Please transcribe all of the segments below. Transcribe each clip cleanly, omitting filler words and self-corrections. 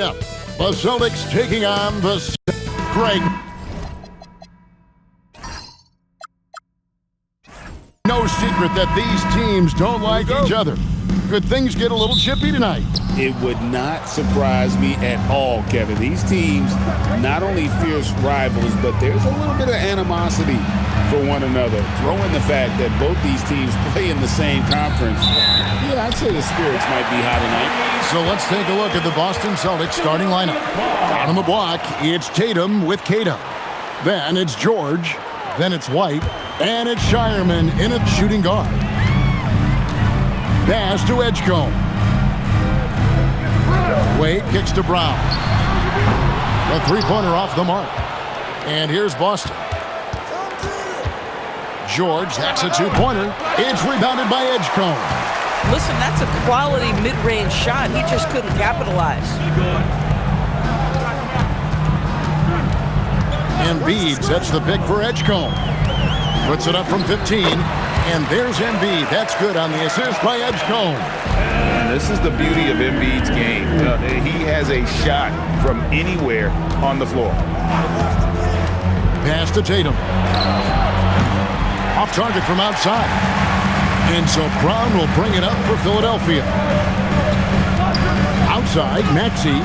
Up. The Celtics taking on the Greg. No secret that these teams don't like each other. Could things get a little chippy tonight? It would not surprise me at all, Kevin. These teams not only fierce rivals, but there's a little bit of animosity for one another. Throw in the fact that both these teams play in the same conference. Yeah, I'd say the spirits might be high tonight. So let's take a look at the Boston Celtics starting lineup. On the block, it's Tatum with Cato. Then it's George. Then it's White. And it's Shireman in a shooting guard. Pass to Edgecombe. Wade kicks to Brown. The three-pointer off the mark. And here's Boston. George, that's a two-pointer. It's rebounded by Edgecombe. Listen, that's a quality mid-range shot. He just couldn't capitalize. Embiid sets the pick for Edgecombe. Puts it up from 15. And there's Embiid. That's good on the assist by Edgecombe. And this is the beauty of Embiid's game. He has a shot from anywhere on the floor. Pass to Tatum. Off target from outside. And so Brown will bring it up for Philadelphia. Outside, Maxey.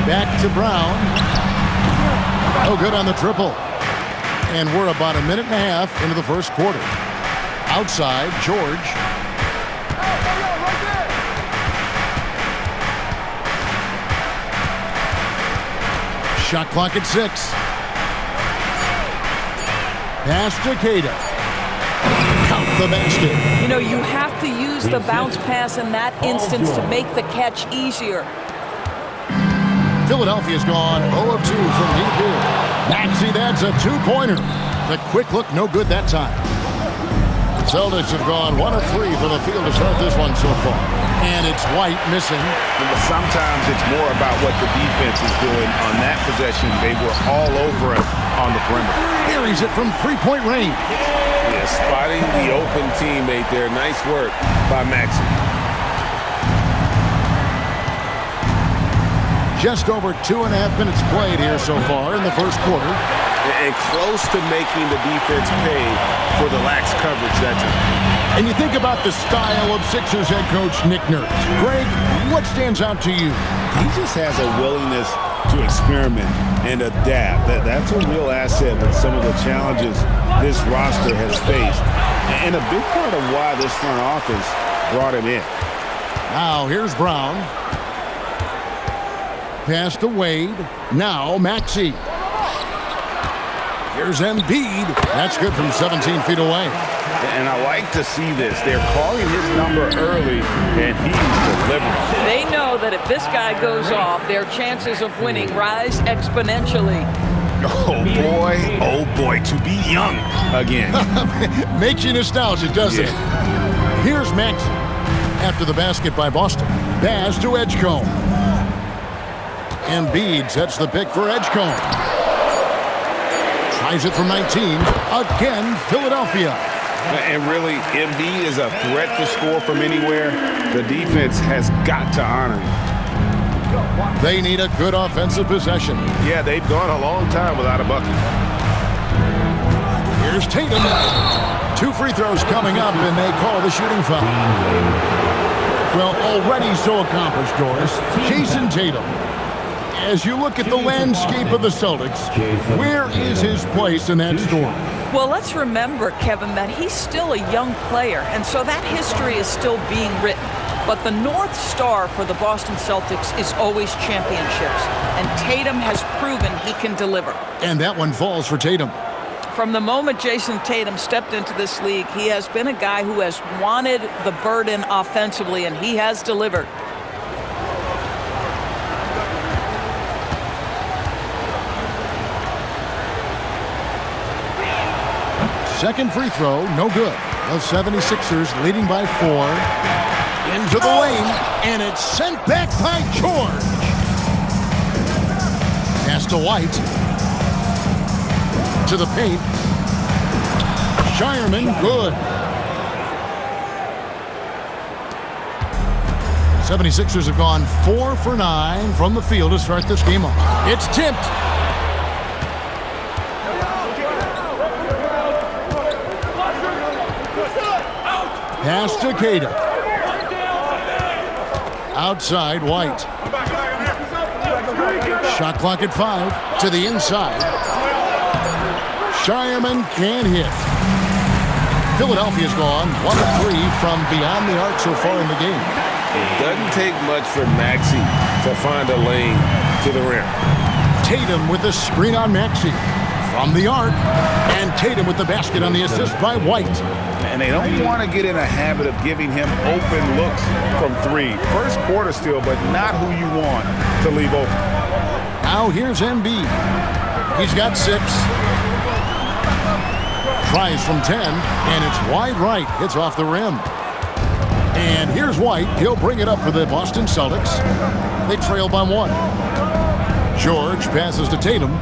Back to Brown. No good on the triple. And we're about a minute and a half into the first quarter. Outside, George. Shot clock at 6. Pass to Cato. Count the basket. You know, you have to use the bounce pass in that instance to make the catch easier. Philadelphia's gone 0 of 2 from deep here. Maxey, that's a two-pointer. The quick look, no good that time. Celtics have gone 1 of 3 from the field to start this one so far. And it's White missing. Sometimes it's more about what the defense is doing on that possession. They were all over it on the perimeter. Buries it from three-point range. Yeah, spotting the open teammate there. Nice work by Maxey. Just over 2.5 minutes played here so far in the first quarter. And close to making the defense pay for the lax coverage that time. And you think about the style of Sixers head coach Nick Nurse. Greg, what stands out to you? He just has a willingness to experiment and adapt. That's a real asset with some of the challenges this roster has faced. And a big part of why this front office brought him in. Now here's Brown. Pass to Wade. Now Maxey. Here's Embiid. That's good from 17 feet away. And I like to see this. They're calling his number early, and he's delivering. They know that if this guy goes off, their chances of winning rise exponentially. Oh boy, to be young again. Makes you nostalgic, doesn't it? Here's Maxey. After the basket by Boston. Pass to Edgecombe. Embiid sets the pick for Edgecombe. Tries it from 19. Again, Philadelphia. And really, Embiid is a threat to score from anywhere. The defense has got to honor him. They need a good offensive possession. Yeah, they've gone a long time without a bucket. Here's Tatum. 2 free throws coming up, and they call the shooting foul. Well, already so accomplished, Doris. Jason Tatum. As you look at the landscape of the Celtics, where is his place in that story? Well, let's remember, Kevin, that he's still a young player, and so that history is still being written. But the North Star for the Boston Celtics is always championships, and Tatum has proven he can deliver. And that one falls for Tatum. From the moment Jason Tatum stepped into this league, he has been a guy who has wanted the burden offensively, and he has delivered. Second free throw, no good. The 76ers leading by 4. Into the lane, and it's sent back by George. Pass to White. To the paint. Shireman, good. 76ers have gone 4 for 9 from the field to start this game off. It's tipped. Pass to Tatum. Outside, White. Shot clock at 5. To the inside. Shireman can't hit. Philadelphia's gone 1 of 3 from beyond the arc so far in the game. It doesn't take much for Maxey to find a lane to the rim. Tatum with the screen on Maxey. From the arc. And Tatum with the basket on the assist by White. And they don't want to get in a habit of giving him open looks from 3. First quarter still, but not who you want to leave open. Now here's Embiid. He's got 6. Tries from 10, and it's wide right. Hits off the rim. And here's White. He'll bring it up for the Boston Celtics. They trail by 1. George passes to Tatum.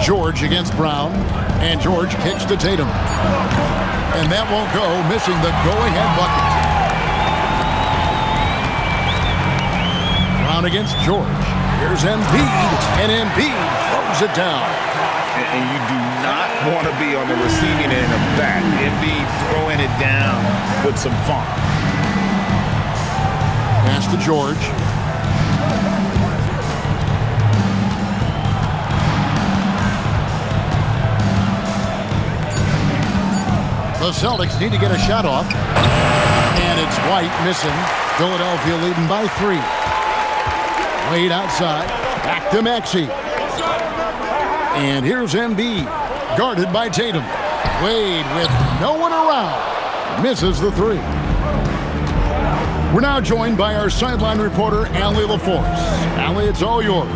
George against Brown. And George kicks to Tatum. And that won't go, missing the go-ahead bucket. Brown against George. Here's Embiid, and Embiid throws it down. And you do not want to be on the receiving end of that. Embiid throwing it down with some funk. Pass to George. The Celtics need to get a shot off. And it's White missing. Philadelphia leading by 3. Wade outside. Back to Maxey. And here's Embiid. Guarded by Tatum. Wade with no one around. Misses the 3. We're now joined by our sideline reporter, Allie LaForce. Allie, it's all yours.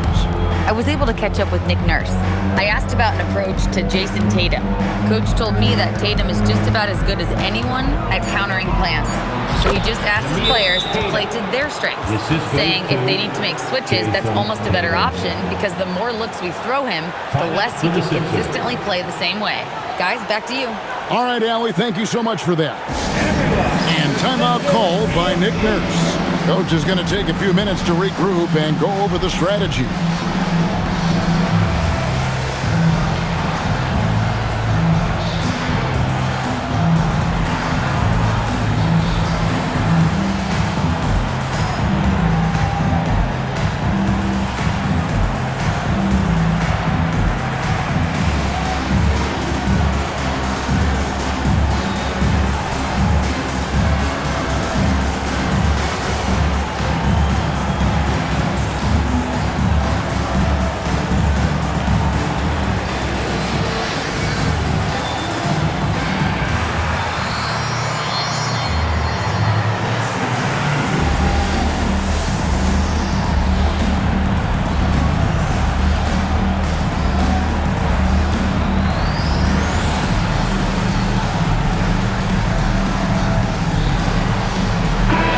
I was able to catch up with Nick Nurse. I asked about an approach to Jason Tatum. Coach told me that Tatum is just about as good as anyone at countering plans. So he just asked his players to play to their strengths, saying if they need to make switches, that's almost a better option because the more looks we throw him, the less he can consistently play the same way. Guys, back to you. All right, Allie, thank you so much for that. And timeout called by Nick Nurse. Coach is going to take a few minutes to regroup and go over the strategy.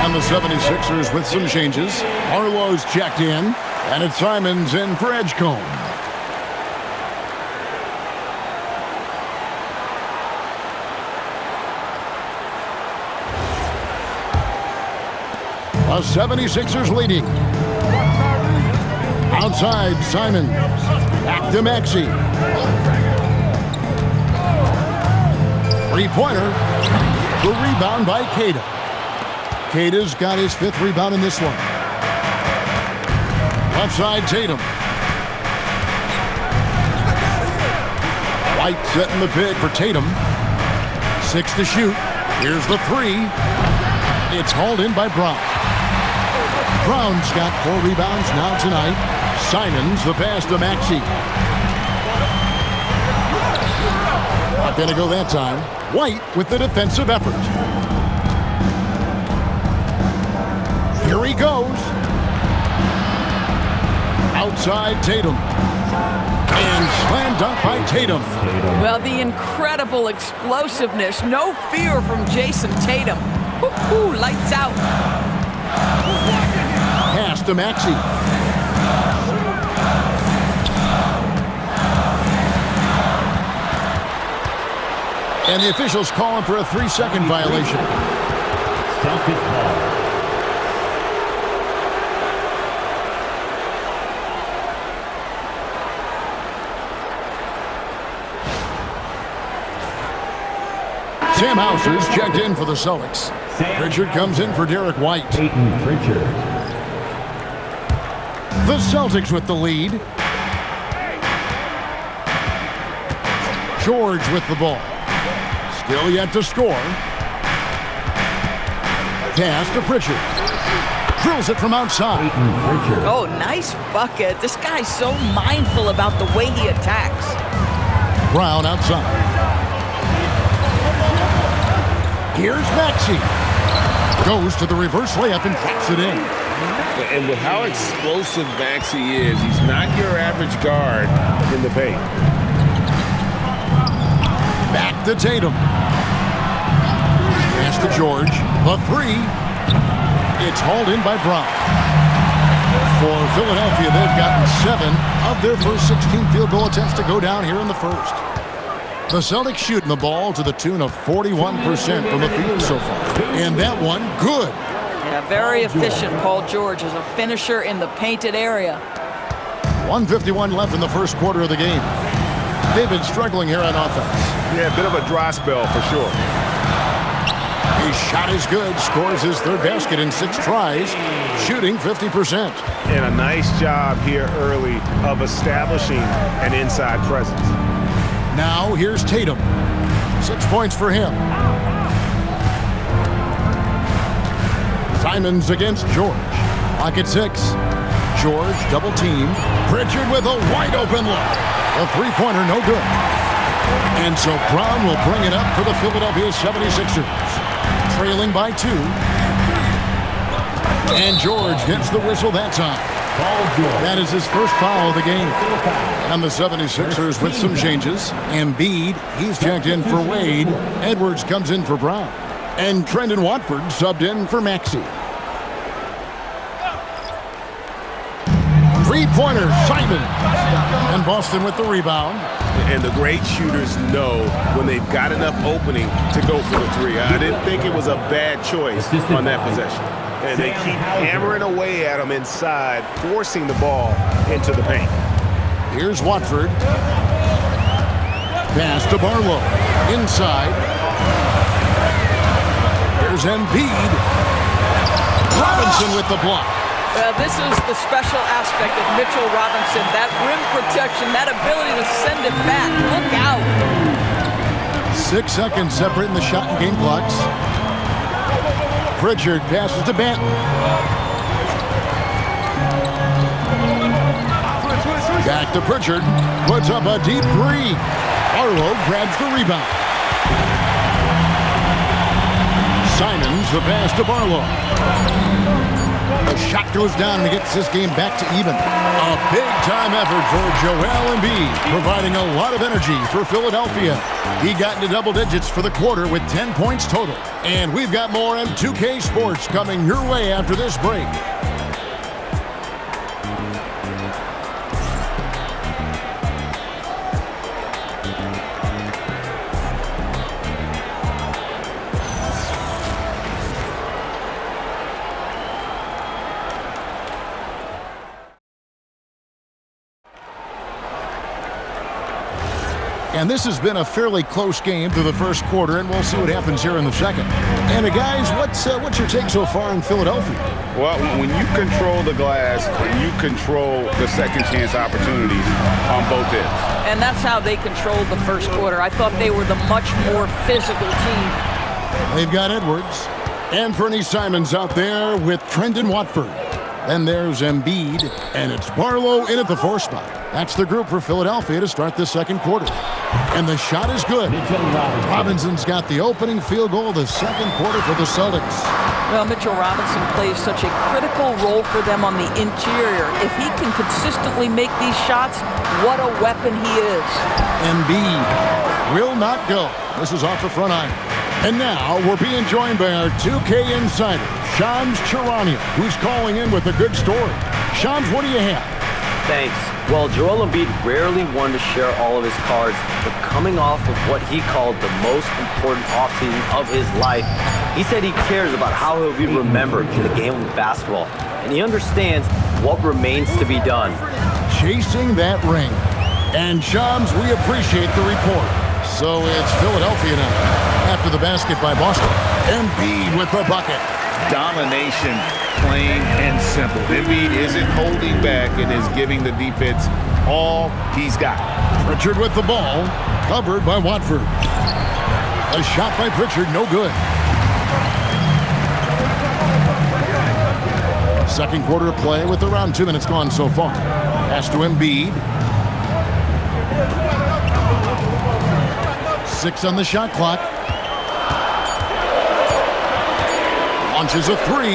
The 76ers with some changes. Harlow's checked in, and it's Simons in for Edgecombe. The 76ers leading. Outside, Simons. Back to Maxey. Three-pointer. The rebound by Queta. Queta's got his 5th rebound in this one. Left side, Tatum. White setting the pick for Tatum. 6 to shoot. Here's the 3. It's hauled in by Brown. Brown's got 4 rebounds now tonight. Simons the pass to Maxey. Not going to go that time. White with the defensive effort. Here he goes. Outside Tatum. And slam dunk by Tatum. Well, the incredible explosiveness. No fear from Jason Tatum. Woo-hoo, lights out. Pass to Maxey. And the officials calling for a 3-second violation. Celtics ball. Sam Hauser's checked in for the Celtics. Pritchard comes in for Derek White. Peyton Pritchard. The Celtics with the lead. George with the ball. Still yet to score. Pass to Pritchard. Drills it from outside. Peyton Pritchard. Oh, nice bucket. This guy's so mindful about the way he attacks. Brown outside. Here's Maxey. Goes to the reverse layup and drops it in. And with how explosive Maxey is, he's not your average guard in the paint. Back to Tatum. Pass to George. The three. It's hauled in by Brown. For Philadelphia, they've gotten 7 of their first 16 field goal attempts to go down here in the first. The Celtics shooting the ball to the tune of 41% from the field so far. And that one, good. Yeah, very efficient, Paul George, as a finisher in the painted area. 1:51 left in the first quarter of the game. They've been struggling here on offense. Yeah, a bit of a dry spell for sure. His shot is good, scores his third basket in 6 tries, shooting 50%. And a nice job here early of establishing an inside presence. Now here's Tatum. 6 points for him. Simons against George. Lock at 6. George double team. Pritchard with a wide open look. A three-pointer no good. And so Brown will bring it up for the Philadelphia 76ers. Trailing by 2. And George gets the whistle that time. That is his first foul of the game. And the 76ers with some changes. Embiid, he's checked in for Wade. Edwards comes in for Brown. And Trendon Watford subbed in for Maxey. Three-pointer, Simon. And Boston with the rebound. And the great shooters know when they've got enough opening to go for the three. I didn't think it was a bad choice on that possession. And they keep hammering away at him inside, forcing the ball into the paint. Here's Watford. Pass to Barlow. Inside. Here's Embiid. Robinson with the block. This is the special aspect of Mitchell Robinson. That rim protection, that ability to send it back. Look out. 6 seconds separating the shot and game clocks. Pritchard passes to Banton. Back to Pritchard. Puts up a deep three. Barlow grabs the rebound. Simons the pass to Barlow. The shot goes down and gets this game back to even. A big-time effort for Joel Embiid, providing a lot of energy for Philadelphia. He got into double digits for the quarter with 10 points total. And we've got more M2K Sports coming your way after this break. And this has been a fairly close game through the first quarter, and we'll see what happens here in the second. And guys, what's your take so far in Philadelphia? Well, when you control the glass, you control the second chance opportunities on both ends. And that's how they controlled the first quarter. I thought they were the much more physical team. They've got Edwards. And Fernie Simons out there with Trendon Watford. Then there's Embiid, and it's Barlow in at the 4 spot. That's the group for Philadelphia to start the second quarter. And the shot is good. Robinson's got the opening field goal of the second quarter for the Celtics. Well, Mitchell Robinson plays such a critical role for them on the interior. If he can consistently make these shots, what a weapon he is. Embiid will not go. This is off the front iron. And now we're being joined by our 2K insider, Shams Charania, who's calling in with a good story. Shams, what do you have? Thanks. Well, Joel Embiid rarely wanted to share all of his cards, but coming off of what he called the most important offseason of his life, He said he cares about how he'll be remembered in the game of basketball, and he understands what remains to be done. Chasing that ring. And chums, we appreciate the report. So it's Philadelphia now. After the basket by Boston. Embiid with the bucket. Domination, plain and simple. Embiid isn't holding back and is giving the defense all he's got. Pritchard with the ball. Covered by Watford. A shot by Pritchard, no good. Second quarter of play with around 2 minutes gone so far. Pass to Embiid. 6 on the shot clock. Launches a 3.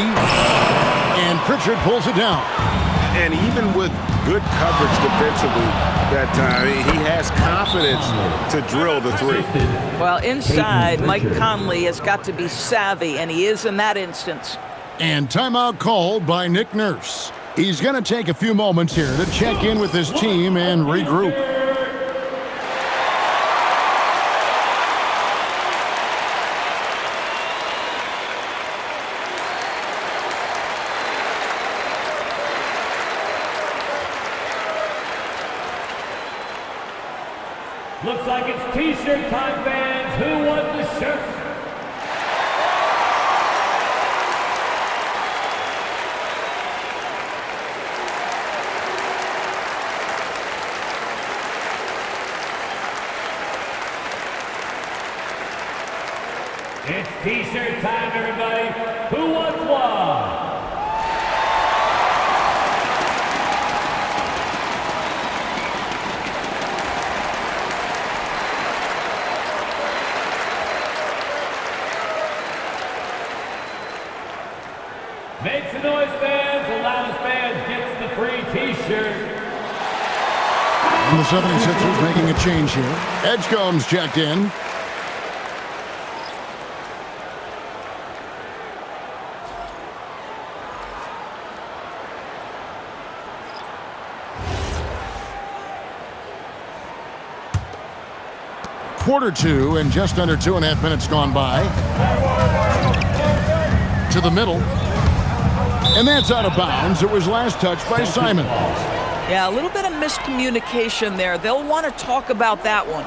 And Pritchard pulls it down. And even with good coverage defensively that time, he has confidence to drill the 3. Well, inside, Mike Conley has got to be savvy, and he is in that instance. And timeout called by Nick Nurse. He's going to take a few moments here to check in with his team and regroup. Looks like it's T-shirt time, fans. Who wants the shirt? It's T-shirt time, everybody. Who wants one? Make some noise, fans. The loudest fans gets the free T-shirt. And the 76ers making a change here. Edgecombe's checked in. Quarter 2 and just under 2.5 minutes gone by. To the middle. And that's out of bounds. It was last touched by Simon. Yeah, a little bit of miscommunication there. They'll want to talk about that one.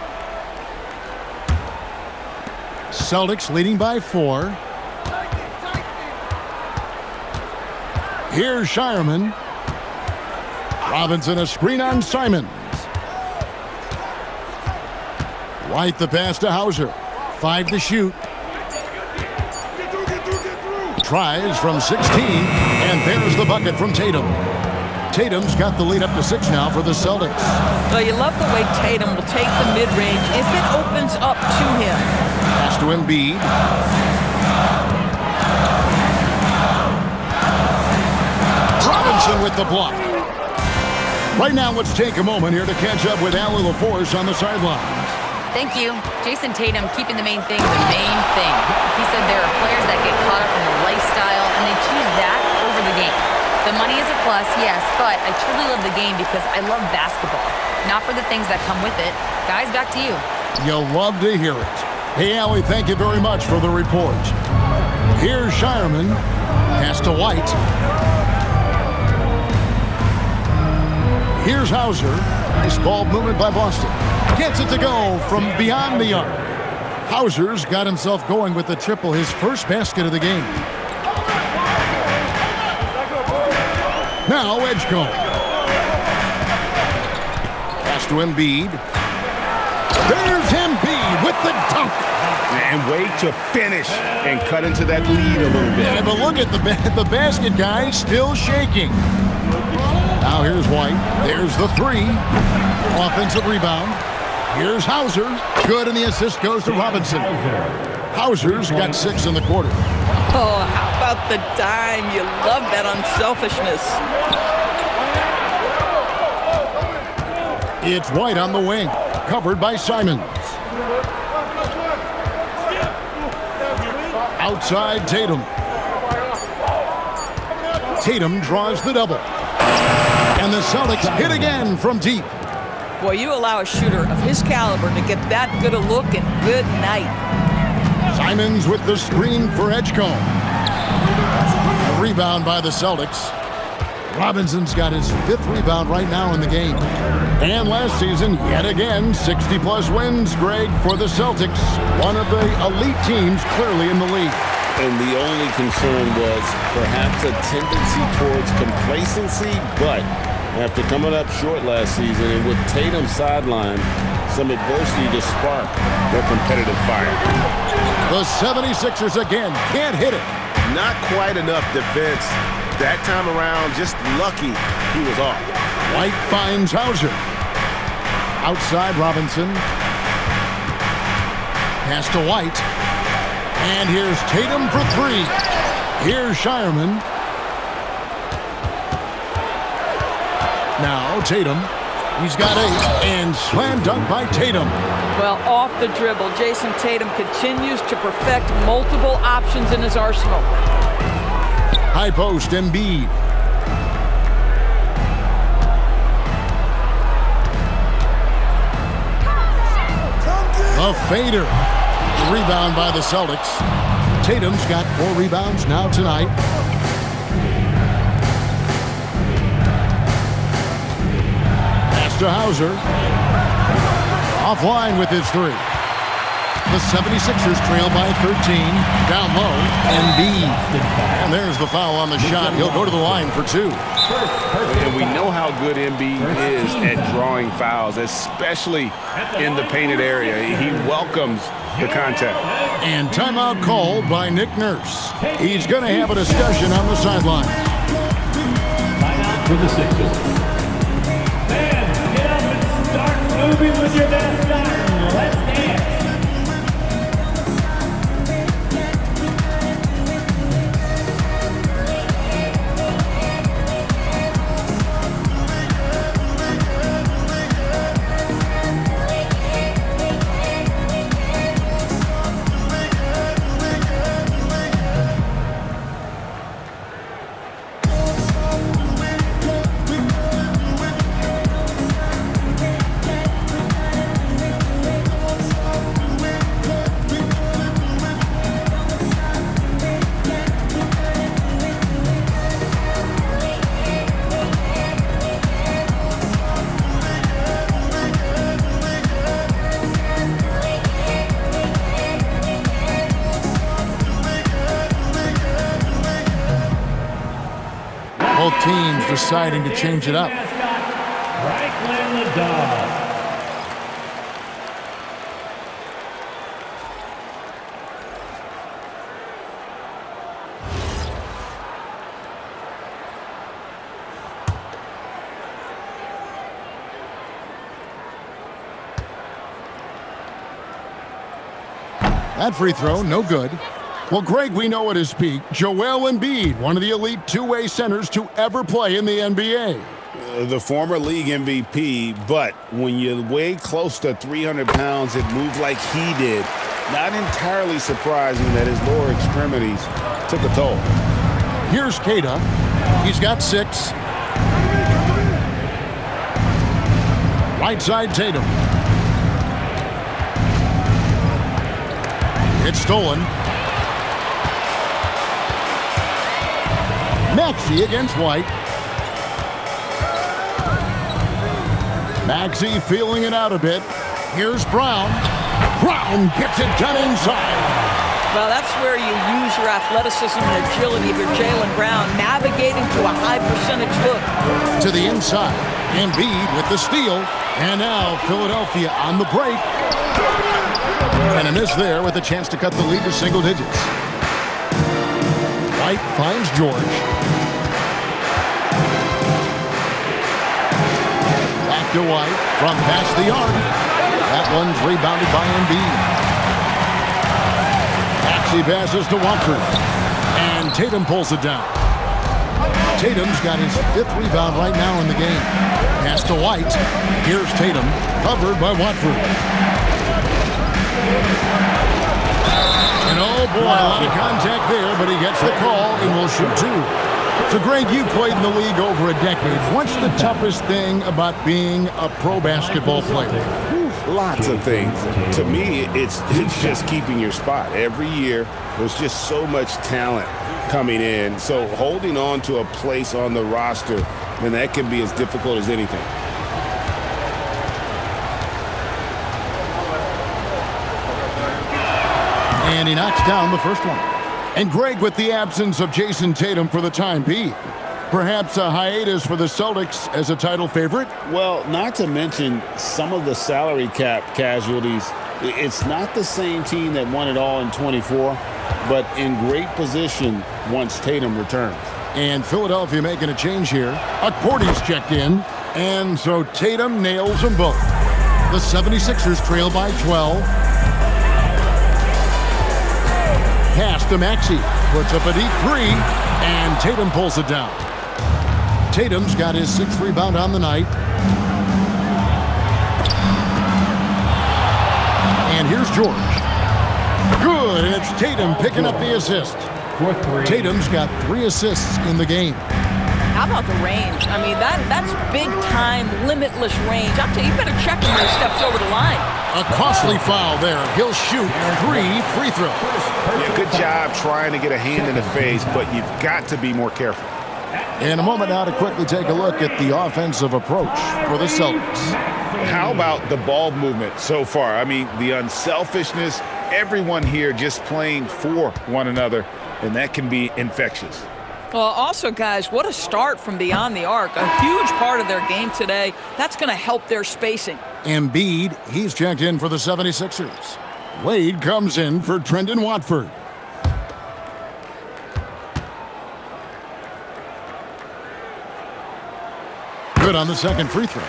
Celtics leading by 4. Here's Shireman. Robinson a screen on Simons. White the pass to Hauser. 5 to shoot. Tries from 16, and there's the bucket from Tatum. Tatum's got the lead up to 6 now for the Celtics. So you love the way Tatum will take the mid-range if it opens up to him. Pass to Embiid. Robinson with the block. Right now, let's take a moment here to catch up with Allie LaForce on the sidelines. Thank you. Jason Tatum keeping the main thing the main thing. He said there are players that get caught up in the lifestyle and they choose that over the game. The money is a plus, yes, but I truly love the game because I love basketball, not for the things that come with it. Guys, back to you. You'll love to hear it. Hey, Allie, thank you very much for the report. Here's Shireman. Pass to White. Here's Hauser. Nice ball movement by Boston. Gets it to go from beyond the arc. Hauser's got himself going with the triple, his first basket of the game. Now Edgecombe. Pass to Embiid. There's Embiid with the dunk. And wait to finish and cut into that lead a little bit. Yeah, but look at the basket guy still shaking. Now here's White. There's the 3. Offensive rebound. Here's Hauser. Good, and the assist goes to Robinson. Hauser's got 6 in the quarter. Oh, how about the dime? You love that unselfishness. It's White on the wing. Covered by Simons. Outside Tatum. Tatum draws the double. And the Celtics hit again from deep. Boy, you allow a shooter of his caliber to get that good a look, and good night. Simons with the screen for Edgecombe. A rebound by the Celtics. Robinson's got his 5th rebound right now in the game. And last season, yet again, 60-plus wins, Greg, for the Celtics. One of the elite teams clearly in the league. And the only concern was perhaps a tendency towards complacency, but after coming up short last season and with Tatum sidelined, some adversity to spark their competitive fire. The 76ers again can't hit it. Not quite enough defense that time around. Just lucky he was off. White finds Hauser. Outside Robinson. Pass to White. And here's Tatum for 3. Here's Shireman. Now Tatum. He's got 8. And slam dunk by Tatum. Well, off the dribble, Jason Tatum continues to perfect multiple options in his arsenal. High post, Embiid. A fader. Rebound by the Celtics. Tatum's got 4 rebounds now tonight. Pass to Hauser. Offline with his 3. The 76ers trail by 13. Down low, Embiid. And there's the foul on the shot. He'll go to the line for 2. And we know how good Embiid is at drawing fouls, especially in the painted area. He welcomes the contact. And timeout called by Nick Nurse. He's going to have a discussion on the sideline. Timeout for the Sixers. Fans, get up and start moving with your best start. Let's dance. Both teams deciding to change it up. Franklin the Dog. That free throw, no good. Well, Greg, we know at his peak, Joel Embiid, one of the elite two-way centers to ever play in the NBA. The former league MVP, but when you weigh close to 300 pounds, it moves like he did. Not entirely surprising that his lower extremities took a toll. Here's Keita. He's got 6. Right side, Tatum. It's stolen. Maxey against White. Maxey feeling it out a bit. Here's Brown. Brown gets it done inside. Well, that's where you use your athleticism and agility of your Jaylen Brown, navigating to a high percentage look. To the inside. Embiid with the steal. And now Philadelphia on the break. And a miss there with a chance to cut the lead to single digits. White finds George. Back to White from past the arc. That one's rebounded by Embiid. Maxey passes to Watford. And Tatum pulls it down. Tatum's got his 5th rebound right now in the game. Pass to White. Here's Tatum, covered by Watford. And oh boy, a lot of contact there, but he gets the call and will shoot 2. So Greg, you've played in the league over a decade. What's the toughest thing about being a pro basketball player? Lots of things. To me, it's just keeping your spot. Every year, there's just so much talent coming in. So holding on to a place on the roster, then that can be as difficult as anything. And he knocks down the first one. And Greg, with the absence of Jason Tatum for the time being, perhaps a hiatus for the Celtics as a title favorite? Well, not to mention some of the salary cap casualties. It's not the same team that won it all in 24, but in great position once Tatum returns. And Philadelphia making a change here. Porty's checked in, and so Tatum nails them both. The 76ers trail by 12. Pass to Maxey, puts up a deep three, and Tatum pulls it down. Tatum's got his 6th rebound on the night. And here's George. Good, and it's Tatum picking up the assist. Tatum's got 3 assists in the game. How about the range? I mean, that's big-time, limitless range. I'll tell you, you better check him when he steps over the line. A costly foul there. He'll shoot 3 free throws. Yeah, good job trying to get a hand in the face, but you've got to be more careful. In a moment now to quickly take a look at the offensive approach for the Celtics. How about the ball movement so far? I mean, the unselfishness, everyone here just playing for one another, and that can be infectious. Well, also, guys, what a start from beyond the arc. A huge part of their game today. That's going to help their spacing. Embiid, he's checked in for the 76ers. Wade comes in for Trendon Watford. Good on the second free throw.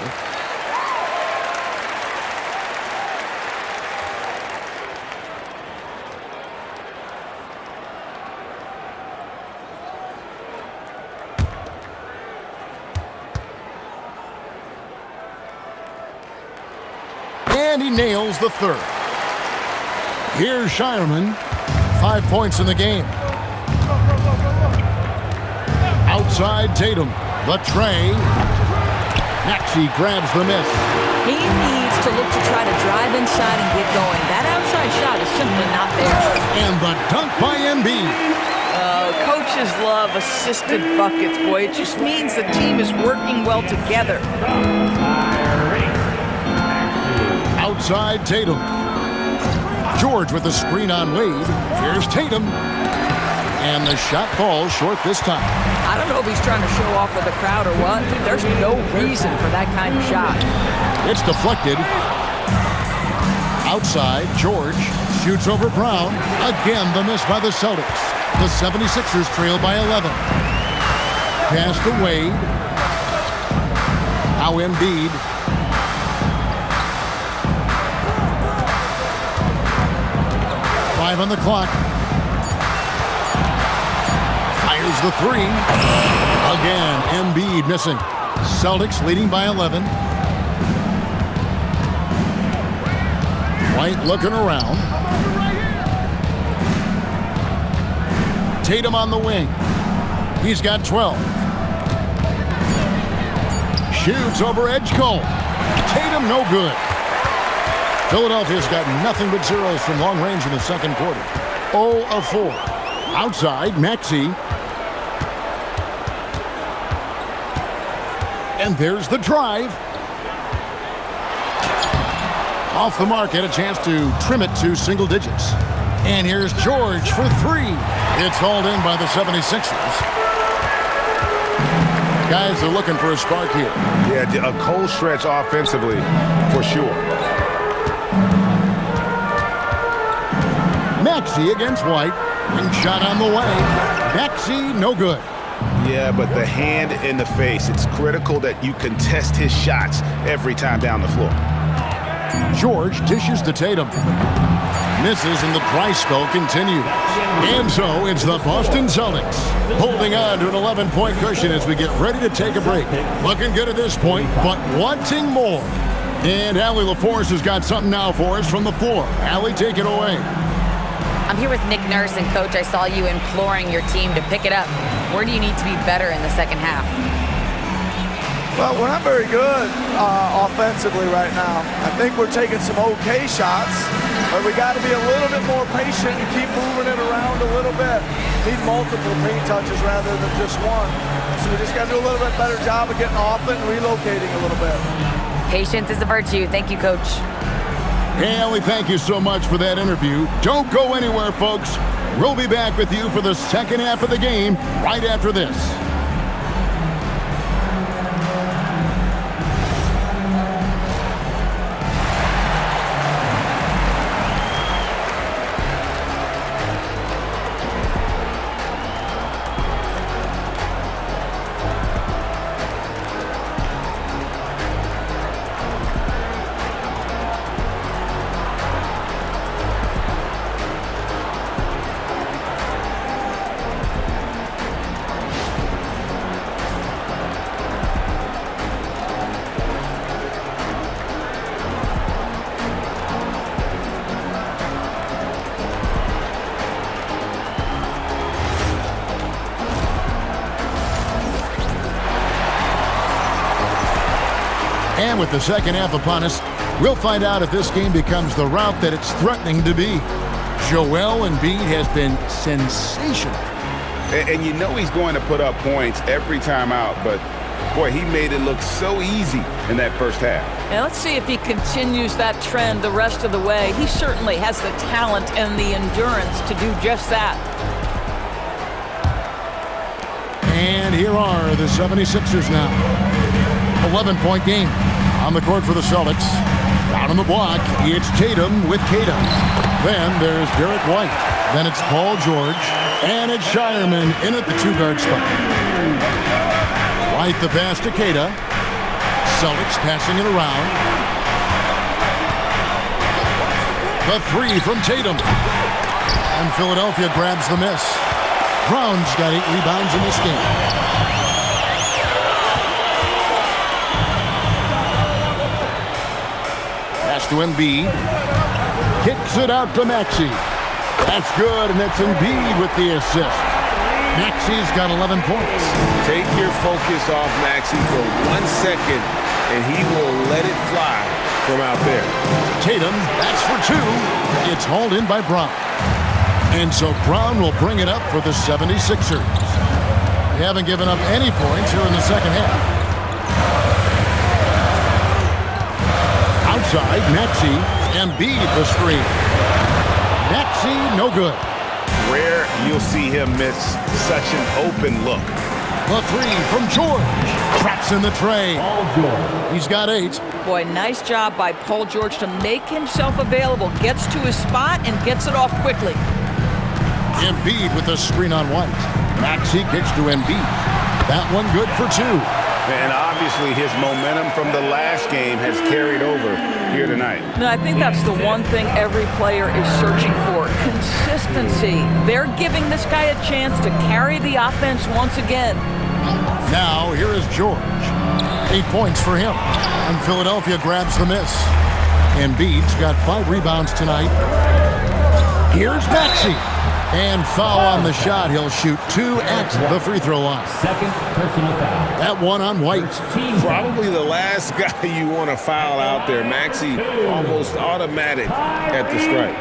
And he nails the third. Here's Shireman. 5 points in the game. Outside Tatum. The tray. Maxey grabs the miss. He needs to look to try to drive inside and get going. That outside shot is simply not there. And the dunk by Embiid. Coaches love assisted buckets, boy. It just means the team is working well together. Outside Tatum. George with the screen on Wade. Here's Tatum. And the shot falls short this time. I don't know if he's trying to show off for the crowd or what. There's no reason for that kind of shot. It's deflected. Outside, George shoots over Brown. Again, the miss by the Celtics. The 76ers trail by 11. Pass to Wade. Now Embiid. Five on the clock. Fires the three. Again, Embiid missing. Celtics leading by 11. White looking around. Tatum on the wing. He's got 12. Shoots over Edgecombe. Tatum no good. Philadelphia's got nothing but zeros from long range in the second quarter. 0 of 4. Outside, Maxey. And there's the drive. Off the mark, had a chance to trim it to single digits. And here's George for three. It's hauled in by the 76ers. Guys are looking for a spark here. Yeah, a cold stretch offensively for sure. Maxey against White. Ring shot on the way. Maxey, no good. Yeah, but the hand in the face, it's critical that you contest his shots every time down the floor. George dishes to Tatum. Misses and the dry spell continues. And so it's the Boston Celtics holding on to an 11-point cushion as we get ready to take a break. Looking good at this point, but wanting more. And Allie LaForce has got something now for us from the floor. Allie, take it away. I'm here with Nick Nurse, and Coach, I saw you imploring your team to pick it up. Where do you need to be better in the second half? Well, we're not very good offensively right now. I think we're taking some okay shots, but we got to be a little bit more patient and keep moving it around a little bit. Need multiple paint touches rather than just one. So we just got to do a little bit better job of getting off it and relocating a little bit. Patience is a virtue. Thank you, Coach. Hey, Ellie, thank you so much for that interview. Don't go anywhere, folks. We'll be back with you for the second half of the game right after this. And with the second half upon us, we'll find out if this game becomes the route that it's threatening to be. Joel Embiid has been sensational. And you know he's going to put up points every time out, but boy, he made it look so easy in that first half. And let's see if he continues that trend the rest of the way. He certainly has the talent and the endurance to do just that. And here are the 76ers now. 11-point game on the court for the Celtics. Down on the block, it's Tatum with Tatum. Then there's Derek White. Then it's Paul George. And it's Shireman in at the two-guard spot. White the pass to Keita. Celtics passing it around. The three from Tatum. And Philadelphia grabs the miss. Brown's got 8 rebounds in this game. To Embiid. Kicks it out to Maxey. That's good, and it's Embiid with the assist. Maxey's got 11 points. Take your focus off Maxey for 1 second, and he will let it fly from out there. Tatum, that's for 2. It's hauled in by Brown. And so Brown will bring it up for the 76ers. They haven't given up any points here in the second half. Outside, Maxey, Embiid the screen. Maxey, no good. Rare you'll see him miss such an open look. The three from George. Traps in the tray. He's got 8. Boy, nice job by Paul George to make himself available. Gets to his spot and gets it off quickly. Embiid with the screen on White. Maxey kicks to Embiid. That one good for 2. And obviously his momentum from the last game has carried over here tonight. And I think that's the one thing every player is searching for, consistency. They're giving this guy a chance to carry the offense once again. Now here is George. 8 points for him. And Philadelphia grabs the miss. Embiid's got 5 rebounds tonight. Here's Maxey. And foul on the shot. He'll shoot 2 at the free throw line. Second personal foul. That one on White. Probably the last guy you want to foul out there. Maxey almost automatic at the strike.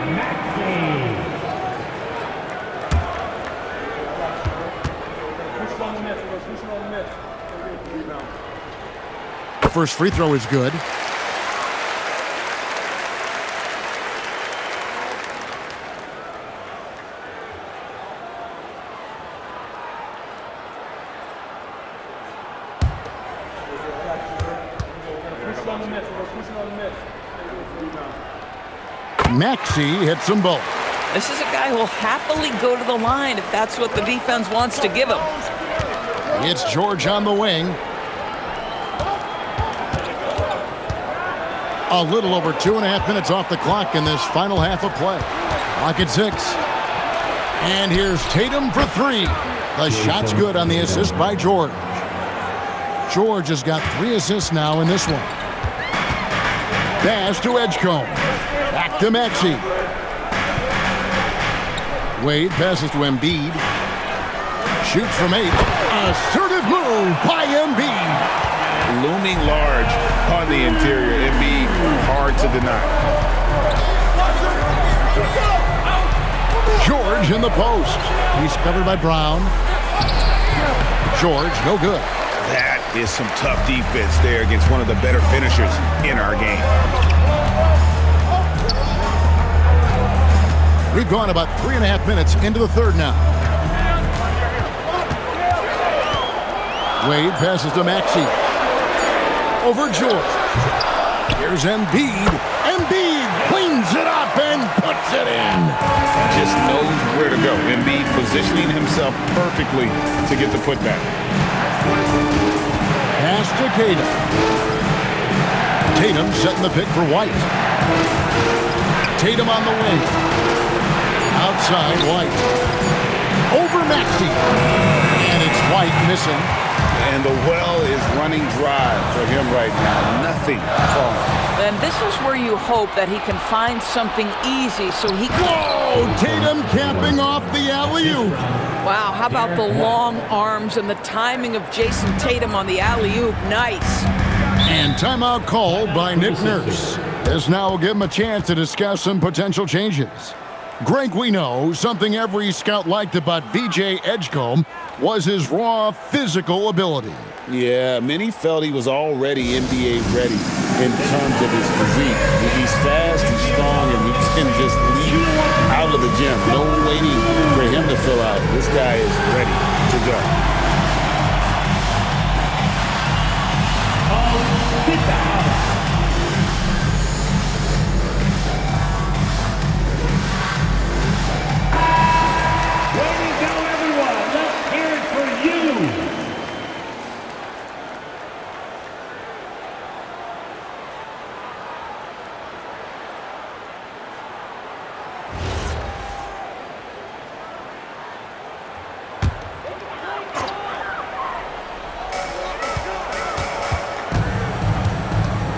First free throw is good. Maxey hits them both. This is a guy who will happily go to the line if that's what the defense wants to give him. It's George on the wing. A little over 2.5 minutes off the clock in this final half of play. Clock at 6. And here's Tatum for 3. The shot's good on the assist by George. George has got 3 assists now in this one. Pass to Edgecombe. Back to Maxey. Wade passes to Embiid. Shoots from 8. Assertive move by Embiid. looming large on the interior. Embiid, hard to deny. George in the post. He's covered by Brown. George, no good. That is some tough defense there against one of the better finishers in our game. We've gone about 3.5 minutes into the third now. Wade passes to Maxey. Over George. Here's Embiid. Embiid cleans it up and puts it in. Just knows where to go. Embiid positioning himself perfectly to get the putback. Pass to Tatum. Tatum setting the pick for White. Tatum on the wing. Outside White. Over Maxey. And it's White missing. And the well is running dry for him right now. Nothing falling. And this is where you hope that he can find something easy so he can... Whoa! Tatum capping off the alley-oop. Wow, how about the long arms and the timing of Jason Tatum on the alley-oop? Nice. And timeout called by Nick Nurse. This now will give him a chance to discuss some potential changes. Greg, we know something every scout liked about VJ Edgecombe was his raw physical ability. Yeah, many felt he was already NBA ready in terms of his physique. He's fast, he's strong, and he can just leave out of the gym. No waiting for him to fill out. This guy is ready to go. Sit down.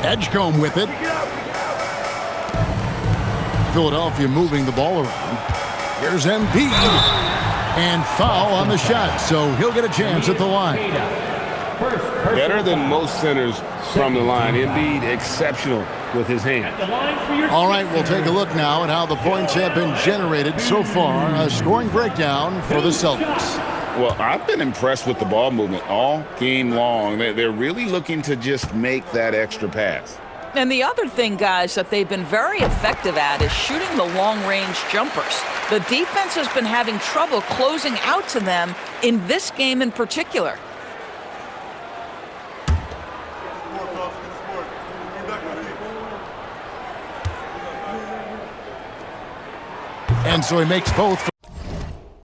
Edgecombe with it. Philadelphia moving the ball around. Here's Embiid. And foul on the shot, so he'll get a chance at the line. Better than most centers from the line. Embiid exceptional with his hand. All right, we'll take a look now at how the points have been generated so far. A scoring breakdown for the Celtics. Well, I've been impressed with the ball movement all game long. They're really looking to just make that extra pass. And the other thing, guys, that they've been very effective at is shooting the long-range jumpers. The defense has been having trouble closing out to them in this game in particular. And so he makes both.